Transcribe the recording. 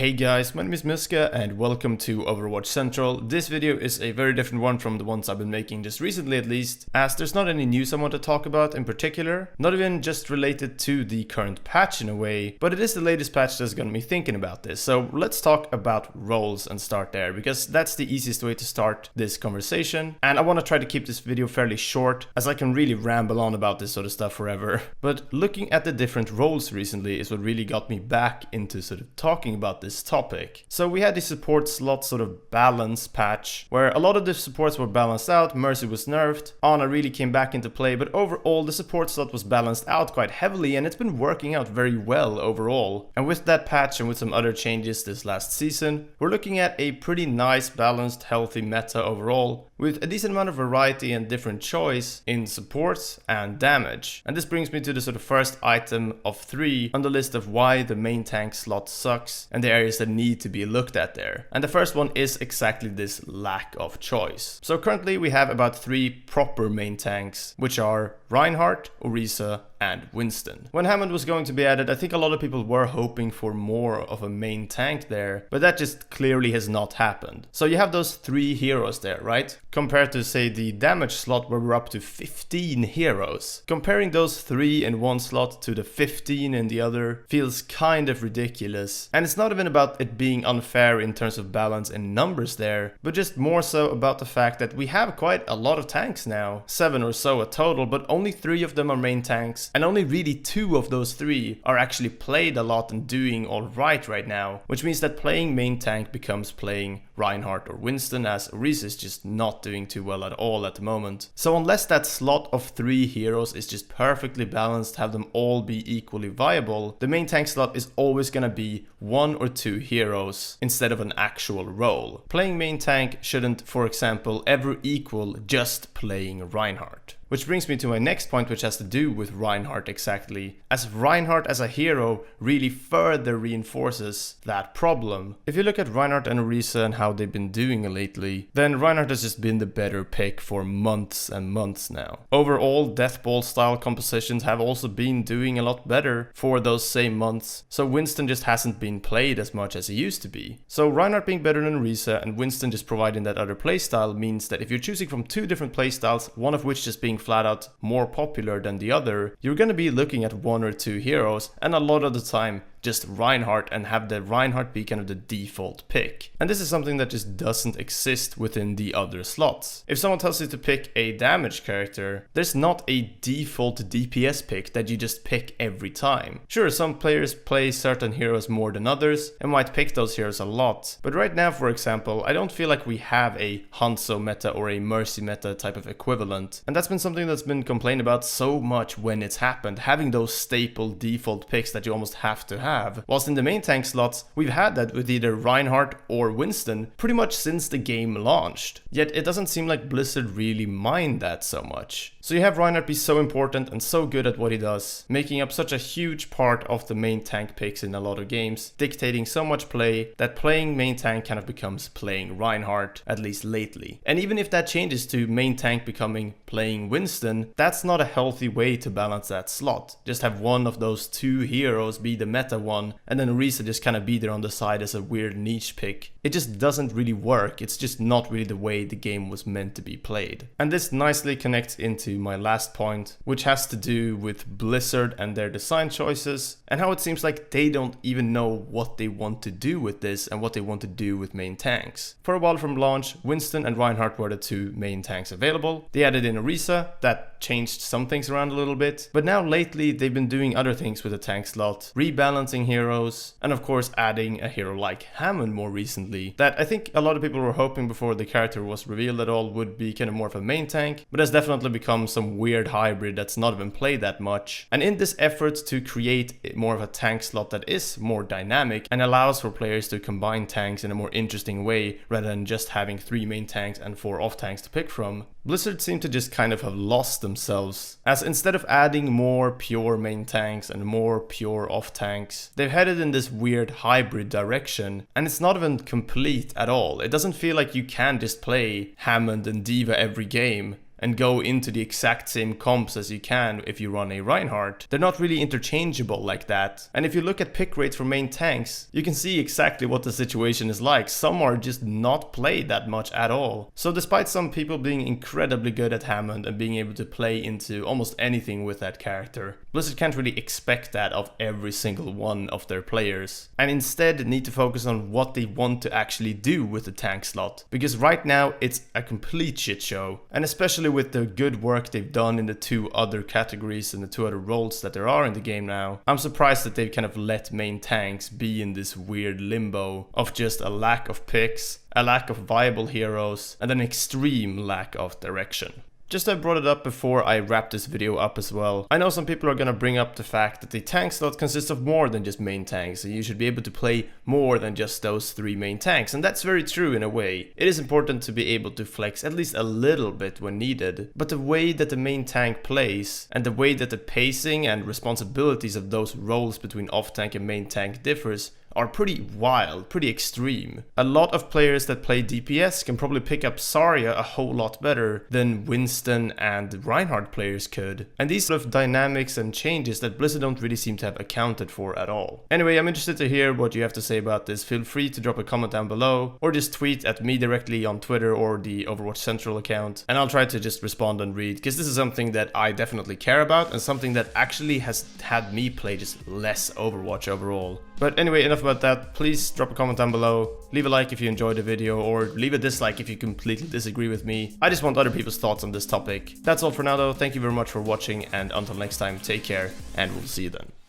Hey guys, my name is Miska and welcome to Overwatch Central. This video is a very different one from the ones I've been making just recently at least, as there's not any news I want to talk about in particular, not even just related to the current patch in a way, but it is the latest patch that's gonna be thinking about this. So let's talk about roles and start there, because that's the easiest way to start this conversation. And I want to try to keep this video fairly short, as I can really ramble on about this sort of stuff forever. But looking at the different roles recently is what really got me back into sort of talking about this topic. So we had the support slot sort of balance patch, where a lot of the supports were balanced out, Mercy was nerfed, Ana really came back into play, but overall the support slot was balanced out quite heavily and it's been working out very well overall. And with that patch and with some other changes this last season, we're looking at a pretty nice, balanced, healthy meta overall, with a decent amount of variety and different choice in supports and damage. And this brings me to the sort of first item of 3 on the list of why the main tank slot sucks and the areas that need to be looked at there. And the first one is exactly this lack of choice. So currently we have about 3 proper main tanks, which are Reinhardt, Orisa, and Winston. When Hammond was going to be added, I think a lot of people were hoping for more of a main tank there, but that just clearly has not happened. So you have those 3 heroes there, right? Compared to, say, the damage slot where we're up to 15 heroes. Comparing those 3 in one slot to the 15 in the other feels kind of ridiculous. And it's not even about it being unfair in terms of balance and numbers there, but just more so about the fact that we have quite a lot of tanks now. 7 or so a total, but only 3 of them are main tanks. And only really 2 of those 3 are actually played a lot and doing alright right now, which means that playing main tank becomes playing Reinhardt or Winston, as Orisa is just not doing too well at all at the moment. So unless that slot of 3 heroes is just perfectly balanced, have them all be equally viable, the main tank slot is always gonna be 1 or 2 heroes instead of an actual role. Playing main tank shouldn't, for example, ever equal just playing Reinhardt. Which brings me to my next point, which has to do with Reinhardt exactly, as Reinhardt as a hero really further reinforces that problem. If you look at Reinhardt and Orisa and how they've been doing lately, then Reinhardt has just been the better pick for months and months now. Overall, Death Ball style compositions have also been doing a lot better for those same months, so Winston just hasn't been played as much as he used to be. So Reinhardt being better than Orisa and Winston just providing that other playstyle means that if you're choosing from 2 different playstyles, one of which just being flat out more popular than the other, you're gonna be looking at 1 or 2 heroes, and a lot of the time just Reinhardt, and have the Reinhardt be kind of the default pick. And this is something that just doesn't exist within the other slots. If someone tells you to pick a damage character, there's not a default DPS pick that you just pick every time. Sure, some players play certain heroes more than others and might pick those heroes a lot, but right now, for example, I don't feel like we have a Hanzo meta or a Mercy meta type of equivalent, and that's been something that's been complained about so much when it's happened, having those staple default picks that you almost have to have. Whilst in the main tank slots, we've had that with either Reinhardt or Winston pretty much since the game launched. Yet it doesn't seem like Blizzard really mind that so much. So you have Reinhardt be so important and so good at what he does, making up such a huge part of the main tank picks in a lot of games, dictating so much play that playing main tank kind of becomes playing Reinhardt, at least lately. And even if that changes to main tank becoming playing Winston, that's not a healthy way to balance that slot. Just have one of those 2 heroes be the meta one, and then Orisa just kind of be there on the side as a weird niche pick. It just doesn't really work. It's just not really the way the game was meant to be played. And this nicely connects into my last point, which has to do with Blizzard and their design choices, and how it seems like they don't even know what they want to do with this and what they want to do with main tanks. For a while from launch, Winston and Reinhardt were the 2 main tanks available. They added in Orisa, that changed some things around a little bit, but now lately they've been doing other things with the tank slot, rebalancing heroes, and of course adding a hero like Hammond more recently, that I think a lot of people were hoping before the character was revealed at all would be kind of more of a main tank, but has definitely become some weird hybrid that's not even played that much. And in this effort to create more of a tank slot that is more dynamic and allows for players to combine tanks in a more interesting way rather than just having 3 main tanks and 4 off tanks to pick from, Blizzard seemed to just kind of have lost themselves, as instead of adding more pure main tanks and more pure off tanks, they've headed in this weird hybrid direction, and it's not even complete at all. It doesn't feel like you can just play Hammond and Diva every game and go into the exact same comps as you can if you run a Reinhardt. They're not really interchangeable like that. And if you look at pick rates for main tanks, you can see exactly what the situation is like. Some are just not played that much at all. So despite some people being incredibly good at Hammond and being able to play into almost anything with that character, Blizzard can't really expect that of every single one of their players, and instead need to focus on what they want to actually do with the tank slot, because right now it's a complete shit show. And especially with the good work they've done in the two other categories and the two other roles that there are in the game now, I'm surprised that they've kind of let main tanks be in this weird limbo of just a lack of picks, a lack of viable heroes, and an extreme lack of direction. Just I brought it up before I wrap this video up as well. I know some people are gonna bring up the fact that the tank slot consists of more than just main tanks, and you should be able to play more than just those 3 main tanks, and that's very true in a way. It is important to be able to flex at least a little bit when needed, but the way that the main tank plays, and the way that the pacing and responsibilities of those roles between off tank and main tank differs, are pretty wild, pretty extreme. A lot of players that play DPS can probably pick up Zarya a whole lot better than Winston and Reinhardt players could. And these sort of dynamics and changes that Blizzard don't really seem to have accounted for at all. Anyway, I'm interested to hear what you have to say about this. Feel free to drop a comment down below, or just tweet at me directly on Twitter or the Overwatch Central account, and I'll try to just respond and read, because this is something that I definitely care about and something that actually has had me play just less Overwatch overall. But anyway, enough about that. Please drop a comment down below, leave a like if you enjoyed the video, or leave a dislike if you completely disagree with me. I just want other people's thoughts on this topic. That's all for now though, thank you very much for watching, and until next time, take care, and we'll see you then.